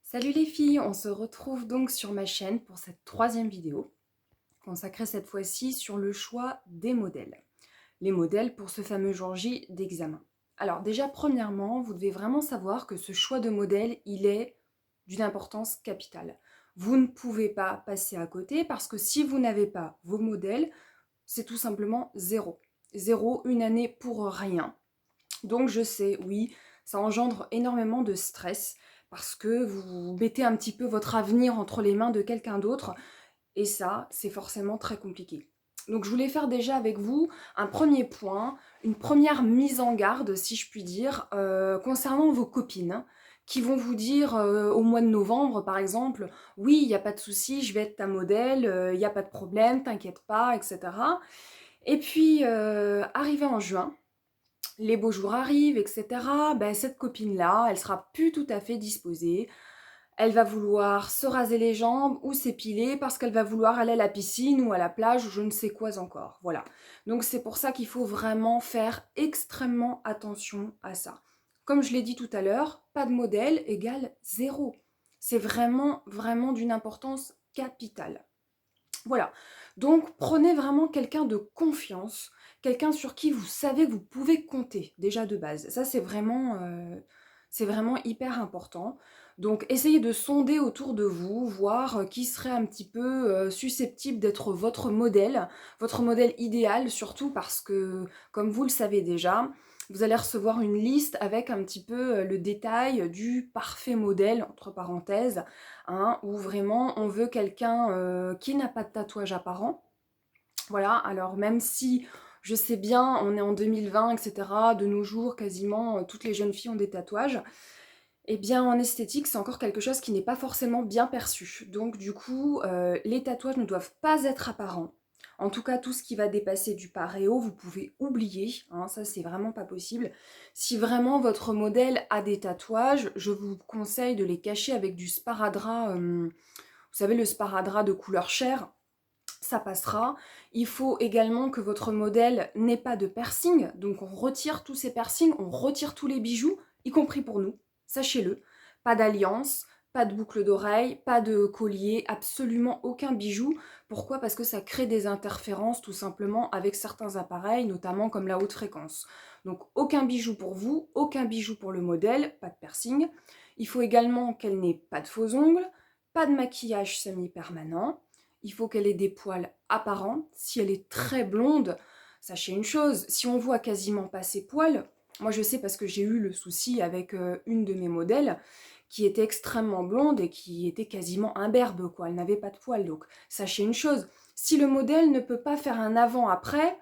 Salut les filles, on se retrouve donc sur ma chaîne pour cette troisième vidéo, consacrée cette fois-ci sur le choix des modèles. Les modèles pour ce fameux jour J d'examen. Alors déjà, premièrement, vous devez vraiment savoir que ce choix de modèle, il est d'une importance capitale. Vous ne pouvez pas passer à côté parce que si vous n'avez pas vos modèles, c'est tout simplement zéro. Zéro, une année pour rien. Donc je sais, oui, ça engendre énormément de stress parce que vous mettez un petit peu votre avenir entre les mains de quelqu'un d'autre et ça, c'est forcément très compliqué. Donc je voulais faire déjà avec vous un premier point, une première mise en garde, si je puis dire, concernant vos copines qui vont vous dire au mois de novembre, par exemple, oui, il n'y a pas de souci, je vais être ta modèle, il n'y a pas de problème, t'inquiète pas, etc. Et puis, arrivé en juin, les beaux jours arrivent, etc. Ben, cette copine-là, elle sera plus tout à fait disposée. Elle va vouloir se raser les jambes ou s'épiler parce qu'elle va vouloir aller à la piscine ou à la plage ou je ne sais quoi encore. Voilà. Donc c'est pour ça qu'il faut vraiment faire extrêmement attention à ça. Comme je l'ai dit tout à l'heure, pas de modèle égale zéro. C'est vraiment, vraiment d'une importance capitale. Voilà. Donc prenez vraiment quelqu'un de confiance, quelqu'un sur qui vous savez que vous pouvez compter déjà de base. Ça c'est vraiment hyper important. Donc essayez de sonder autour de vous, voir qui serait un petit peu susceptible d'être votre modèle idéal, surtout parce que, comme vous le savez déjà, vous allez recevoir une liste avec un petit peu le détail du parfait modèle, entre parenthèses, hein, où vraiment on veut quelqu'un qui n'a pas de tatouage apparent. Voilà, alors même si je sais bien, on est en 2020, etc., de nos jours, quasiment toutes les jeunes filles ont des tatouages, eh bien en esthétique, c'est encore quelque chose qui n'est pas forcément bien perçu. Donc du coup, les tatouages ne doivent pas être apparents. En tout cas, tout ce qui va dépasser du paréo, vous pouvez oublier, hein, ça c'est vraiment pas possible. Si vraiment votre modèle a des tatouages, je vous conseille de les cacher avec du sparadrap, vous savez le sparadrap de couleur chair, ça passera. Il faut également que votre modèle n'ait pas de piercing, donc on retire tous ces piercings, on retire tous les bijoux, y compris pour nous, sachez-le. Pas d'alliance, pas de boucle d'oreille, pas de collier, absolument aucun bijou. Pourquoi? Parce que ça crée des interférences tout simplement avec certains appareils, notamment comme la haute fréquence. Donc aucun bijou pour vous, aucun bijou pour le modèle, pas de piercing. Il faut également qu'elle n'ait pas de faux ongles, pas de maquillage semi-permanent. Il faut qu'elle ait des poils apparents. Si elle est très blonde, sachez une chose, si on voit quasiment pas ses poils, moi je sais parce que j'ai eu le souci avec une de mes modèles qui était extrêmement blonde et qui était quasiment imberbe, quoi. Elle n'avait pas de poils. Donc sachez une chose, si le modèle ne peut pas faire un avant-après,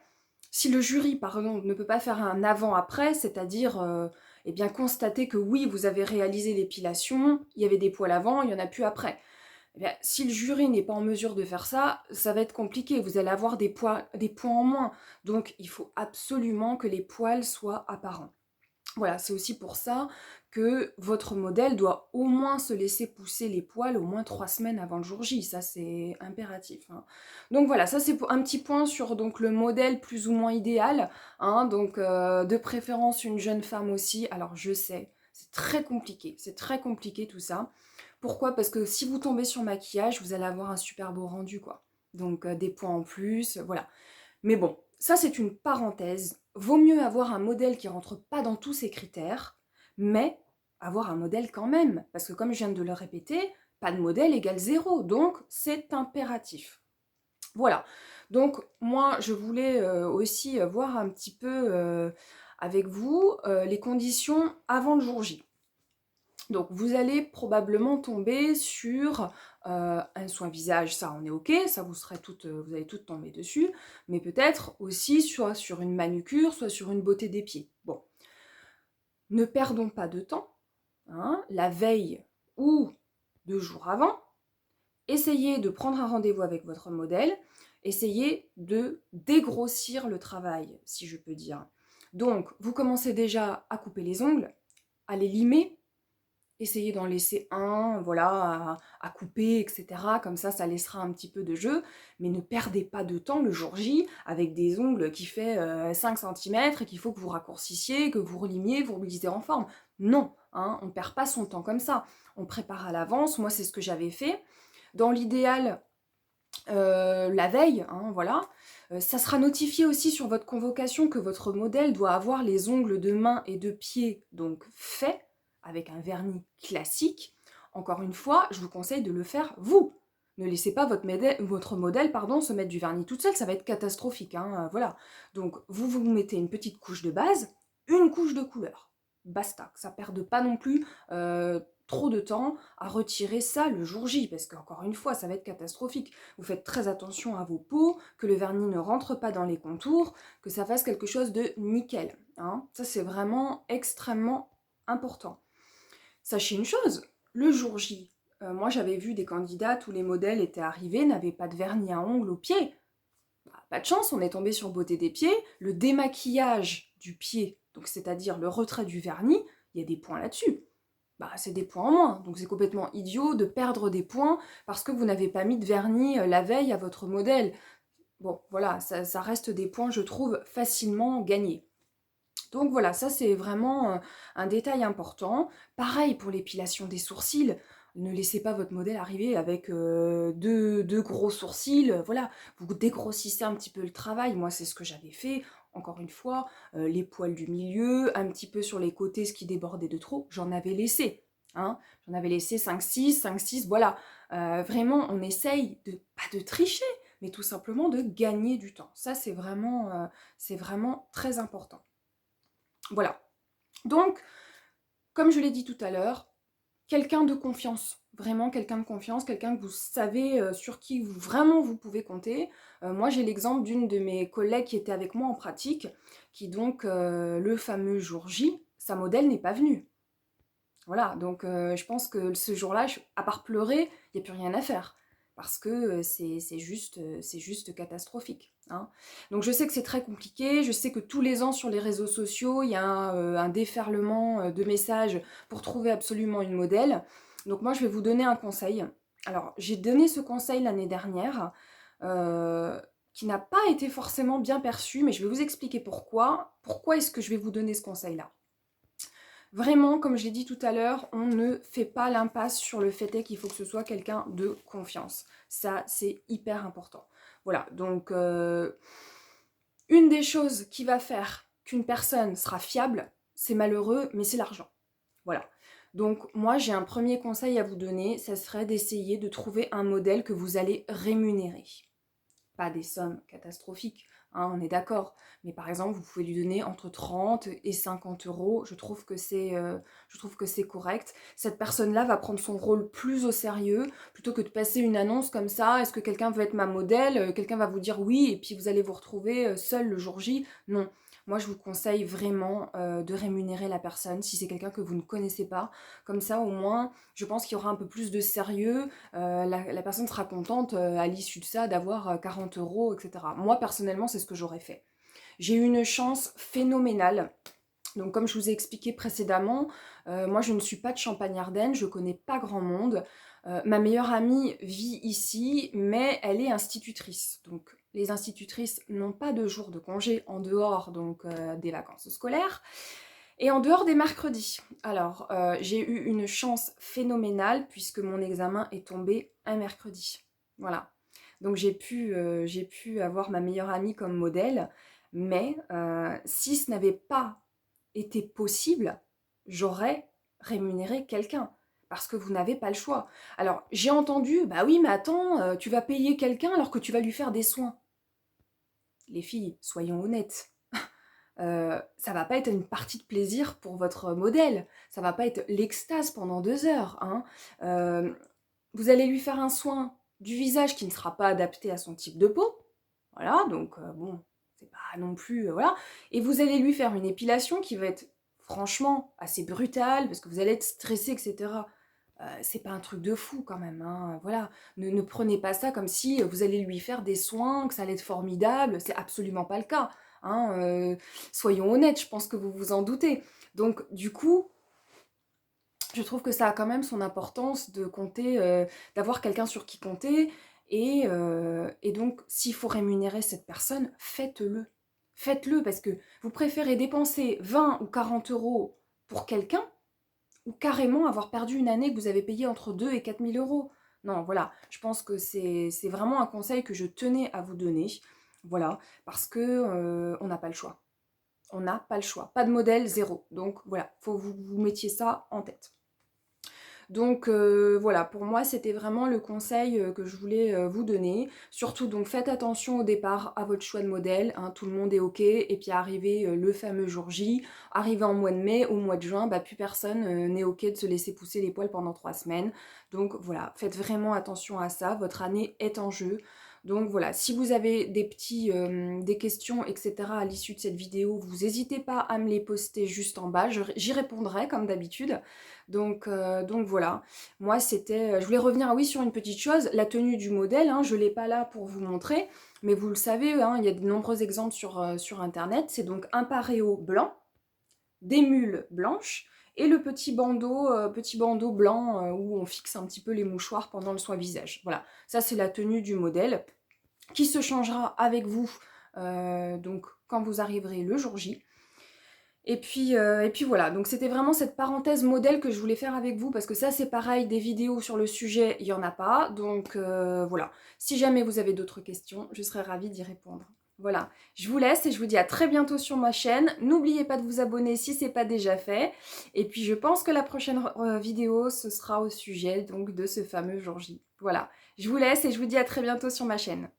si le jury, pardon, ne peut pas faire un avant-après, c'est-à-dire eh bien constater que oui, vous avez réalisé l'épilation, il y avait des poils avant, il n'y en a plus après. Eh bien, si le jury n'est pas en mesure de faire ça, ça va être compliqué. Vous allez avoir des points en moins. Donc, il faut absolument que les poils soient apparents. Voilà, c'est aussi pour ça que votre modèle doit au moins se laisser pousser les poils au moins 3 semaines avant le jour J. Ça, c'est impératif, hein. Donc voilà, ça c'est un petit point sur donc, le modèle plus ou moins idéal, hein. Donc de préférence une jeune femme aussi. Alors je sais, c'est très compliqué tout ça. Pourquoi? Parce que si vous tombez sur maquillage, vous allez avoir un super beau rendu, quoi. Donc des points en plus, voilà. Mais bon, ça c'est une parenthèse. Vaut mieux avoir un modèle qui rentre pas dans tous ces critères, mais avoir un modèle quand même. Parce que comme je viens de le répéter, pas de modèle égale zéro, donc c'est impératif. Voilà. Donc moi je voulais aussi voir un petit peu avec vous les conditions avant le jour J. Donc vous allez probablement tomber sur un soin visage, ça on est ok, ça vous allez toutes tomber dessus, mais peut-être aussi soit sur une manucure, soit sur une beauté des pieds. Bon, ne perdons pas de temps, hein, la veille ou 2 jours avant, essayez de prendre un rendez-vous avec votre modèle, essayez de dégrossir le travail, si je peux dire. Donc vous commencez déjà à couper les ongles, à les limer, essayez d'en laisser un, voilà, à couper, etc. Comme ça laissera un petit peu de jeu. Mais ne perdez pas de temps le jour J avec des ongles qui fait 5 cm et qu'il faut que vous raccourcissiez, que vous relimiez, vous remettez en forme. Non, hein, on ne perd pas son temps comme ça. On prépare à l'avance, moi c'est ce que j'avais fait. Dans l'idéal, la veille, hein, voilà. Ça sera notifié aussi sur votre convocation que votre modèle doit avoir les ongles de main et de pied donc faits, avec un vernis classique. Encore une fois, je vous conseille de le faire vous. Ne laissez pas votre modèle se mettre du vernis toute seule, ça va être catastrophique. Hein, voilà. Donc vous mettez une petite couche de base, une couche de couleur. Basta, que ça ne perde pas non plus trop de temps à retirer ça le jour J, parce qu'encore une fois, ça va être catastrophique. Vous faites très attention à vos peaux, que le vernis ne rentre pas dans les contours, que ça fasse quelque chose de nickel. Hein. Ça, c'est vraiment extrêmement important. Sachez une chose, le jour J, moi j'avais vu des candidates où les modèles étaient arrivés, n'avaient pas de vernis à ongles aux pieds. Bah, pas de chance, on est tombé sur beauté des pieds. Le démaquillage du pied, donc c'est-à-dire le retrait du vernis, il y a des points là-dessus. Bah, c'est des points en moins, donc c'est complètement idiot de perdre des points parce que vous n'avez pas mis de vernis la veille à votre modèle. Bon, voilà, ça reste des points, je trouve, facilement gagnés. Donc voilà, ça c'est vraiment un détail important. Pareil pour l'épilation des sourcils. Ne laissez pas votre modèle arriver avec deux gros sourcils. Voilà, vous dégrossissez un petit peu le travail. Moi, c'est ce que j'avais fait. Encore une fois, les poils du milieu, un petit peu sur les côtés, ce qui débordait de trop, j'en avais laissé. Hein, j'en avais laissé 5-6, voilà. Vraiment, on essaye de, pas de tricher, mais tout simplement de gagner du temps. Ça, c'est vraiment très important. Voilà. Donc, comme je l'ai dit tout à l'heure, quelqu'un de confiance, vraiment quelqu'un de confiance, quelqu'un que vous savez sur qui vous pouvez compter. Moi, j'ai l'exemple d'une de mes collègues qui était avec moi en pratique, qui donc, le fameux jour J, sa modèle n'est pas venue. Voilà, donc je pense que ce jour-là, à part pleurer, il n'y a plus rien à faire. Parce que c'est juste catastrophique. Hein. Donc je sais que c'est très compliqué, je sais que tous les ans sur les réseaux sociaux, il y a un déferlement de messages pour trouver absolument une modèle. Donc moi, je vais vous donner un conseil. Alors, j'ai donné ce conseil l'année dernière, qui n'a pas été forcément bien perçu, mais je vais vous expliquer pourquoi. Pourquoi est-ce que je vais vous donner ce conseil-là ? Vraiment, comme je l'ai dit tout à l'heure, on ne fait pas l'impasse sur le fait qu'il faut que ce soit quelqu'un de confiance. Ça, c'est hyper important. Voilà, donc une des choses qui va faire qu'une personne sera fiable, c'est malheureux, mais c'est l'argent. Voilà. Donc moi, j'ai un premier conseil à vous donner, ça serait d'essayer de trouver un modèle que vous allez rémunérer. Pas des sommes catastrophiques, hein, on est d'accord. Mais par exemple, vous pouvez lui donner entre 30 et 50 euros. Je trouve que c'est correct. Cette personne-là va prendre son rôle plus au sérieux, plutôt que de passer une annonce comme ça. Est-ce que quelqu'un veut être ma modèle ? Quelqu'un va vous dire oui, et puis vous allez vous retrouver seul le jour J. Non. Moi, je vous conseille vraiment de rémunérer la personne si c'est quelqu'un que vous ne connaissez pas. Comme ça, au moins, je pense qu'il y aura un peu plus de sérieux. La personne sera contente à l'issue de ça d'avoir 40 euros, etc. Moi, personnellement, c'est ce que j'aurais fait. J'ai eu une chance phénoménale. Donc, comme je vous ai expliqué précédemment, moi, je ne suis pas de Champagne-Ardenne, je connais pas grand monde. Ma meilleure amie vit ici, mais elle est institutrice. Donc, les institutrices n'ont pas de jours de congé en dehors donc, des vacances scolaires. Et en dehors des mercredis. Alors, j'ai eu une chance phénoménale puisque mon examen est tombé un mercredi. Voilà. Donc j'ai pu avoir ma meilleure amie comme modèle, mais si ce n'avait pas été possible, j'aurais rémunéré quelqu'un. Parce que vous n'avez pas le choix. Alors, j'ai entendu, bah oui, mais attends, tu vas payer quelqu'un alors que tu vas lui faire des soins. Les filles, soyons honnêtes. Ça va pas être une partie de plaisir pour votre modèle. Ça va pas être l'extase pendant 2 heures. Hein. Vous allez lui faire un soin du visage qui ne sera pas adapté à son type de peau. Voilà, donc bon, c'est pas non plus... voilà. Et vous allez lui faire une épilation qui va être franchement assez brutale, parce que vous allez être stressé, etc. C'est pas un truc de fou quand même, hein. Voilà. Ne prenez pas ça comme si vous allez lui faire des soins, que ça allait être formidable, c'est absolument pas le cas. Hein. Soyons honnêtes, je pense que vous vous en doutez. Donc du coup, je trouve que ça a quand même son importance de compter, d'avoir quelqu'un sur qui compter, et donc s'il faut rémunérer cette personne, faites-le. Faites-le parce que vous préférez dépenser 20 ou 40 euros pour quelqu'un, ou carrément avoir perdu une année que vous avez payé entre 2 et 4 000 euros. Non, voilà, je pense que c'est vraiment un conseil que je tenais à vous donner, voilà, parce que on n'a pas le choix. On n'a pas le choix. Pas de modèle, zéro. Donc voilà, faut que vous mettiez ça en tête. Donc voilà, pour moi c'était vraiment le conseil que je voulais vous donner. Surtout donc faites attention au départ à votre choix de modèle, hein, tout le monde est ok, et puis arrivé le fameux jour J, arrivé en mois de mai, au mois de juin, bah, plus personne n'est ok de se laisser pousser les poils pendant 3 semaines. Donc voilà, faites vraiment attention à ça, votre année est en jeu. Donc voilà, si vous avez des questions, etc. à l'issue de cette vidéo, vous n'hésitez pas à me les poster juste en bas, j'y répondrai comme d'habitude. Donc voilà, moi c'était, je voulais revenir oui sur une petite chose, la tenue du modèle, hein, je ne l'ai pas là pour vous montrer, mais vous le savez, hein, il y a de nombreux exemples sur internet, c'est donc un paréo blanc, des mules blanches, et le petit bandeau blanc où on fixe un petit peu les mouchoirs pendant le soin visage. Voilà, ça c'est la tenue du modèle qui se changera avec vous donc quand vous arriverez le jour J. Et puis voilà, donc c'était vraiment cette parenthèse modèle que je voulais faire avec vous, parce que ça c'est pareil, des vidéos sur le sujet, il n'y en a pas, donc voilà. Si jamais vous avez d'autres questions, je serai ravie d'y répondre. Voilà, je vous laisse et je vous dis à très bientôt sur ma chaîne. N'oubliez pas de vous abonner si ce n'est pas déjà fait. Et puis je pense que la prochaine vidéo, ce sera au sujet donc de ce fameux jour J. Voilà, je vous laisse et je vous dis à très bientôt sur ma chaîne.